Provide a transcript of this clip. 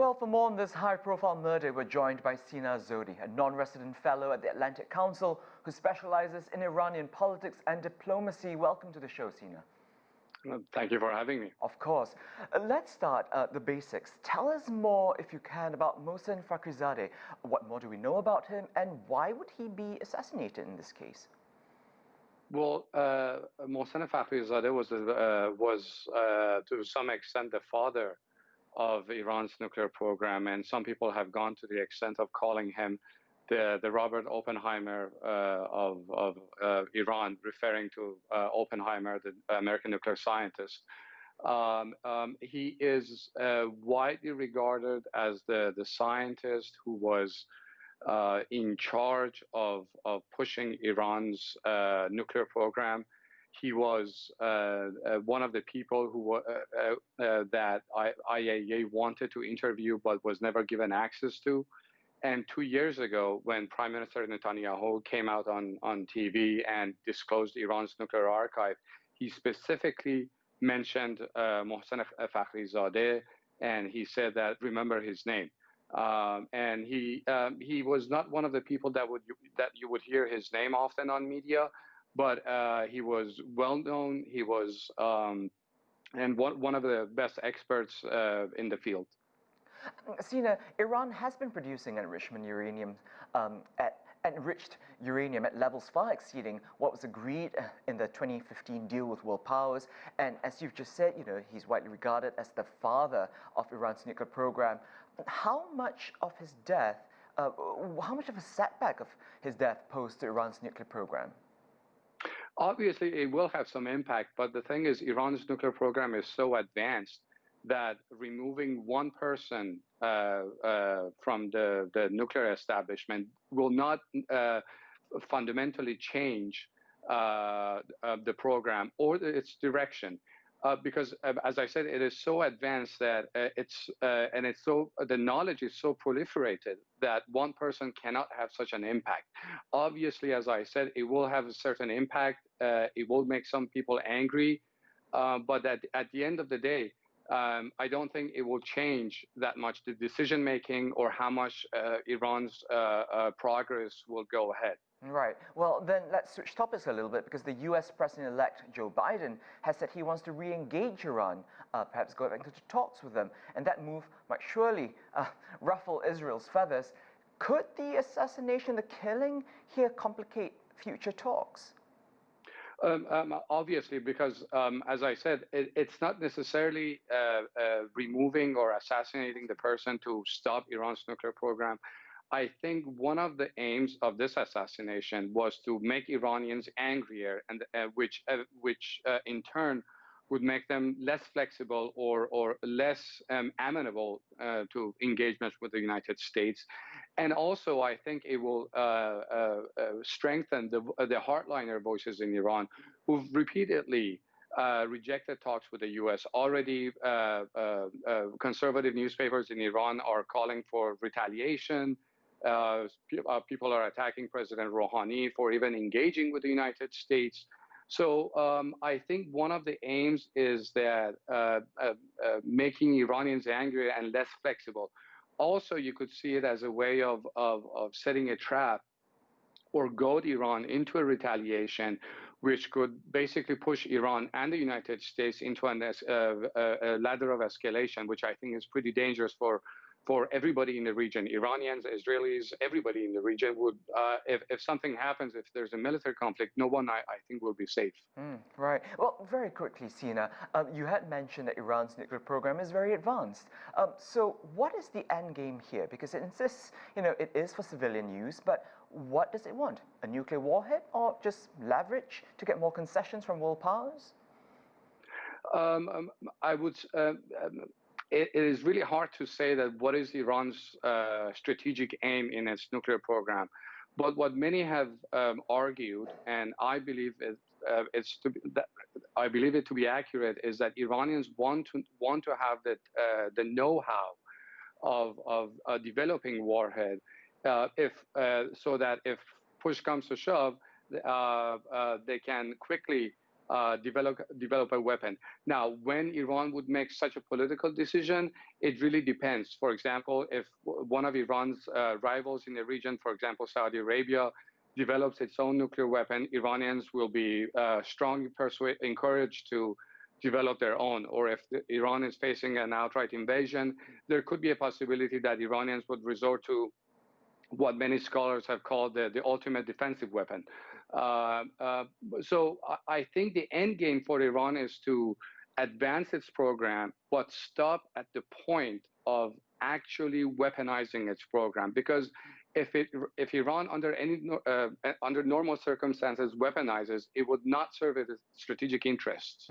Well, for more on this high-profile murder, we're joined by Sina Azodi, a non-resident fellow at the Atlantic Council who specializes in Iranian politics and diplomacy. Welcome to the show, Sina. Thank you for having me. Of course. Let's start the basics. Tell us more, if you can, about Mohsen Fakhrizadeh. What more do we know about him, and why would he be assassinated in this case? Well, Mohsen Fakhrizadeh was to some extent the father of Iran's nuclear program, and some people have gone to the extent of calling him the Robert Oppenheimer of Iran, referring to Oppenheimer, the American nuclear scientist. He is widely regarded as the scientist who was in charge of pushing Iran's nuclear program. He was one of the people who that IAEA wanted to interview but was never given access to. And 2 years ago, when Prime Minister Netanyahu came out on TV and disclosed Iran's nuclear archive, he specifically mentioned Mohsen Fakhrizadeh, and he said that remember his name. And he was not one of the people that you would hear his name often on media, but he was well known. He was and one of the best experts in the field. Sina, Iran has been producing enriched uranium at levels far exceeding what was agreed in the 2015 deal with world powers. And as you've just said, he's widely regarded as the father of Iran's nuclear program. How much of his death, how much of a setback of his death posed to Iran's nuclear program? Obviously, it will have some impact, but the thing is, Iran's nuclear program is so advanced that removing one person from the nuclear establishment will not fundamentally change the program or its direction. Because, as I said, it is so advanced that the knowledge is so proliferated that one person cannot have such an impact. Obviously, as I said, it will have a certain impact. It will make some people angry, but at the end of the day, I don't think it will change that much the decision making or how much Iran's progress will go ahead. Right. Well, then let's switch topics a little bit, because the U.S. President-elect Joe Biden has said he wants to re-engage Iran, perhaps go back into talks with them, and that move might surely ruffle Israel's feathers. Could the assassination, the killing here, complicate future talks? Obviously, because as I said, it's not necessarily removing or assassinating the person to stop Iran's nuclear program. I think one of the aims of this assassination was to make Iranians angrier, and which in turn would make them less flexible or less amenable to engagement with the United States. And also, I think it will strengthen the hardliner voices in Iran, who've repeatedly rejected talks with the U.S. Already, conservative newspapers in Iran are calling for retaliation. People are attacking President Rouhani for even engaging with the United States. So I think one of the aims is that making Iranians angry and less flexible. Also, you could see it as a way of setting a trap or goad Iran into a retaliation, which could basically push Iran and the United States into a ladder of escalation, which I think is pretty dangerous for everybody in the region. Iranians, Israelis, everybody in the region would, if something happens, if there's a military conflict, no one, I think, will be safe. Right. Well, very quickly, Sina, you had mentioned that Iran's nuclear program is very advanced. So what is the end game here? Because it insists, it is for civilian use, but what does it want? A nuclear warhead, or just leverage to get more concessions from world powers? I would. It is really hard to say that what is Iran's strategic aim in its nuclear program. But what many have argued, and I believe it to be accurate, is that Iranians want to have the know-how of developing warhead, so that if push comes to shove, they can quickly develop a weapon. Now, when Iran would make such a political decision, it really depends. For example, if one of Iran's rivals in the region, for example, Saudi Arabia, develops its own nuclear weapon, Iranians will be strongly encouraged to develop their own. Or if Iran is facing an outright invasion, there could be a possibility that Iranians would resort to what many scholars have called the ultimate defensive weapon. So I think the end game for Iran is to advance its program, but stop at the point of actually weaponizing its program. Because if Iran under normal circumstances weaponizes, it would not serve its strategic interests.